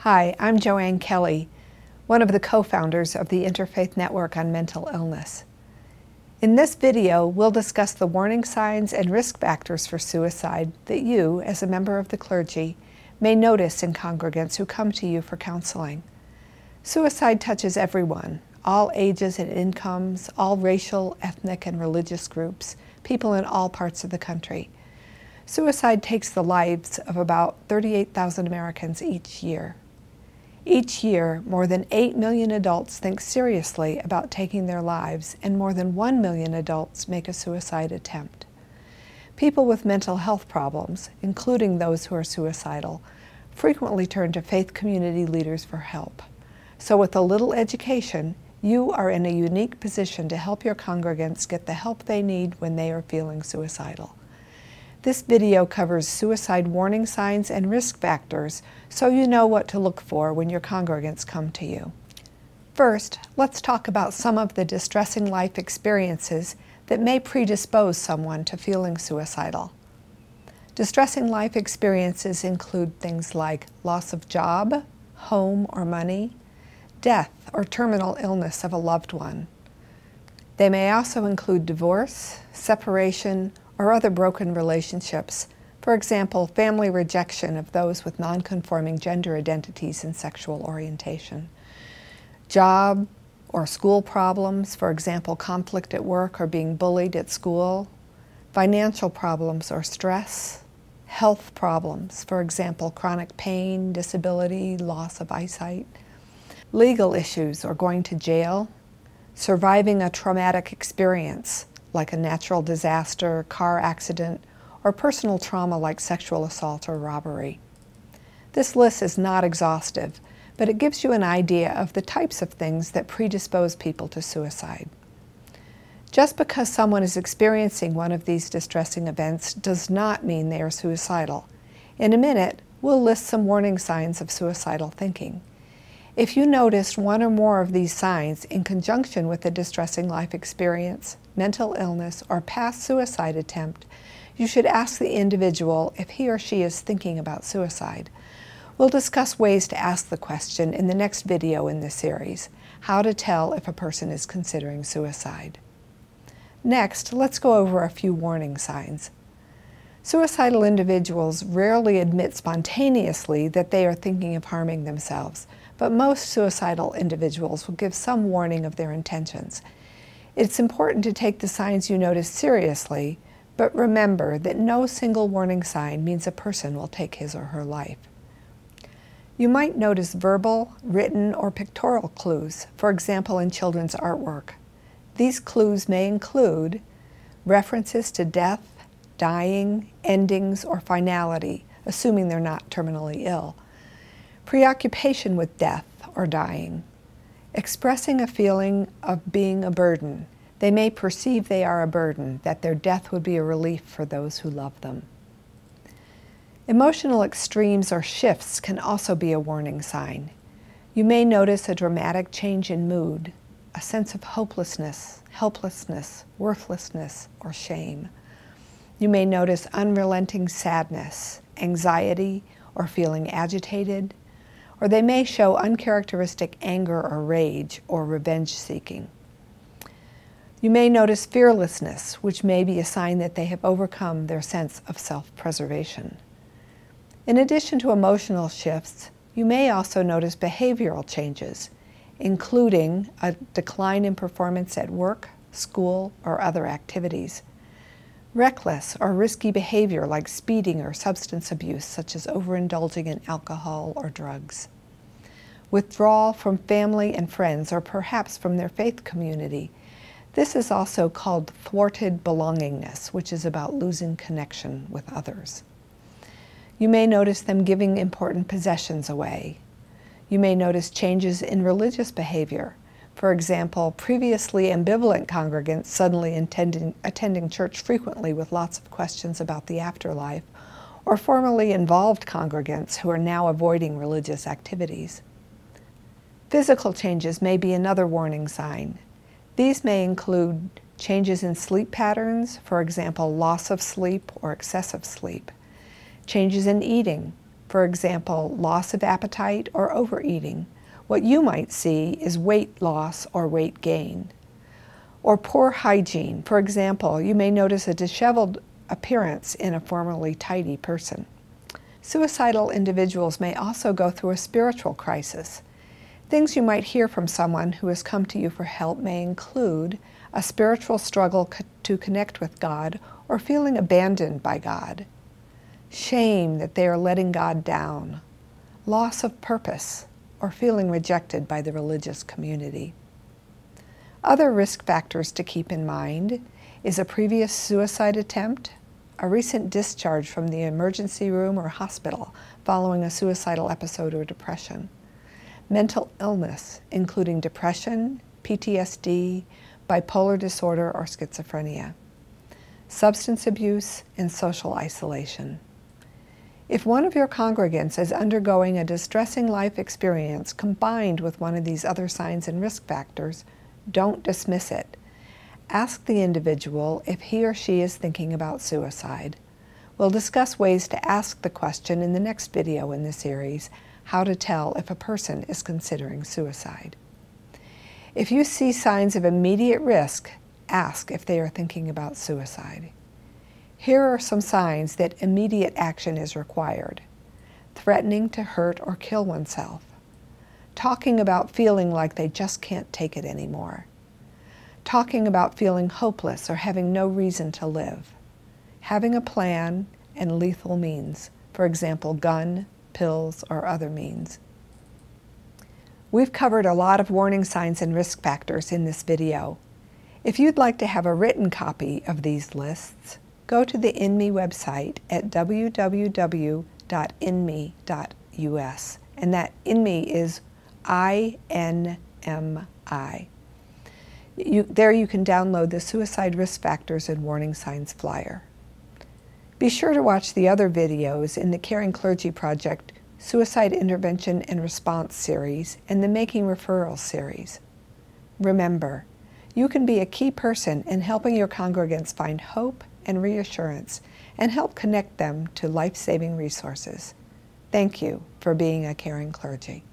Hi, I'm Joanne Kelly, one of the co-founders of the Interfaith Network on Mental Illness. In this video, we'll discuss the warning signs and risk factors for suicide that you, as a member of the clergy, may notice in congregants who come to you for counseling. Suicide touches everyone, all ages and incomes, all racial, ethnic, and religious groups, people in all parts of the country. Suicide takes the lives of about 38,000 Americans each year. Each year, more than 8 million adults think seriously about taking their lives, and more than 1 million adults make a suicide attempt. People with mental health problems, including those who are suicidal, frequently turn to faith community leaders for help. So with a little education, you are in a unique position to help your congregants get the help they need when they are feeling suicidal. This video covers suicide warning signs and risk factors so you know what to look for when your congregants come to you. First, let's talk about some of the distressing life experiences that may predispose someone to feeling suicidal. Distressing life experiences include things like loss of job, home or money, death or terminal illness of a loved one. They may also include divorce, separation, or other broken relationships, for example, family rejection of those with non-conforming gender identities and sexual orientation. Job or school problems, for example, conflict at work or being bullied at school. Financial problems or stress. Health problems, for example, chronic pain, disability, loss of eyesight. Legal issues or going to jail. Surviving a traumatic experience, like a natural disaster, car accident, or personal trauma like sexual assault or robbery. This list is not exhaustive, but it gives you an idea of the types of things that predispose people to suicide. Just because someone is experiencing one of these distressing events does not mean they are suicidal. In a minute, we'll list some warning signs of suicidal thinking. If you noticed one or more of these signs in conjunction with a distressing life experience, mental illness, or past suicide attempt, you should ask the individual if he or she is thinking about suicide. We'll discuss ways to ask the question in the next video in this series, how to tell if a person is considering suicide. Next, let's go over a few warning signs. Suicidal individuals rarely admit spontaneously that they are thinking of harming themselves, but most suicidal individuals will give some warning of their intentions. It's important to take the signs you notice seriously, but remember that no single warning sign means a person will take his or her life. You might notice verbal, written, or pictorial clues, for example in children's artwork. These clues may include references to death, dying, endings, or finality, assuming they're not terminally ill. Preoccupation with death or dying. Expressing a feeling of being a burden. They may perceive they are a burden, that their death would be a relief for those who love them. Emotional extremes or shifts can also be a warning sign. You may notice a dramatic change in mood, a sense of hopelessness, helplessness, worthlessness, or shame. You may notice unrelenting sadness, anxiety, or feeling agitated, or they may show uncharacteristic anger or rage or revenge seeking. You may notice fearlessness, which may be a sign that they have overcome their sense of self-preservation. In addition to emotional shifts, you may also notice behavioral changes, including a decline in performance at work, school, or other activities. Reckless or risky behavior like speeding or substance abuse, such as overindulging in alcohol or drugs. Withdrawal from family and friends, or perhaps from their faith community. This is also called thwarted belongingness, which is about losing connection with others. You may notice them giving important possessions away. You may notice changes in religious behavior. For example, previously ambivalent congregants suddenly attending church frequently with lots of questions about the afterlife, or formerly involved congregants who are now avoiding religious activities. Physical changes may be another warning sign. These may include changes in sleep patterns, for example, loss of sleep or excessive sleep, changes in eating, For example, loss of appetite or overeating. What you might see is weight loss or weight gain. Or poor hygiene. For example, you may notice a disheveled appearance in a formerly tidy person. Suicidal individuals may also go through a spiritual crisis. Things you might hear from someone who has come to you for help may include a spiritual struggle to connect with God or feeling abandoned by God, shame that they are letting God down, loss of purpose, or feeling rejected by the religious community. Other risk factors to keep in mind is a previous suicide attempt, a recent discharge from the emergency room or hospital following a suicidal episode or depression, mental illness, including depression, PTSD, bipolar disorder, or schizophrenia, substance abuse, and social isolation. If one of your congregants is undergoing a distressing life experience combined with one of these other signs and risk factors, don't dismiss it. Ask the individual if he or she is thinking about suicide. We'll discuss ways to ask the question in the next video in the series, How to Tell if a Person is Considering Suicide. If you see signs of immediate risk, ask if they are thinking about suicide. Here are some signs that immediate action is required. Threatening to hurt or kill oneself. Talking about feeling like they just can't take it anymore. Talking about feeling hopeless or having no reason to live. Having a plan and lethal means, for example, gun, pills, or other means. We've covered a lot of warning signs and risk factors in this video. If you'd like to have a written copy of these lists, go to the INME website at www.inme.us, and that INME is INMI. There you can download the Suicide Risk Factors and Warning Signs flyer. Be sure to watch the other videos in the Caring Clergy Project Suicide Intervention and Response series and the Making Referrals series. Remember, you can be a key person in helping your congregants find hope and reassurance and help connect them to life-saving resources. Thank you for being a caring clergy.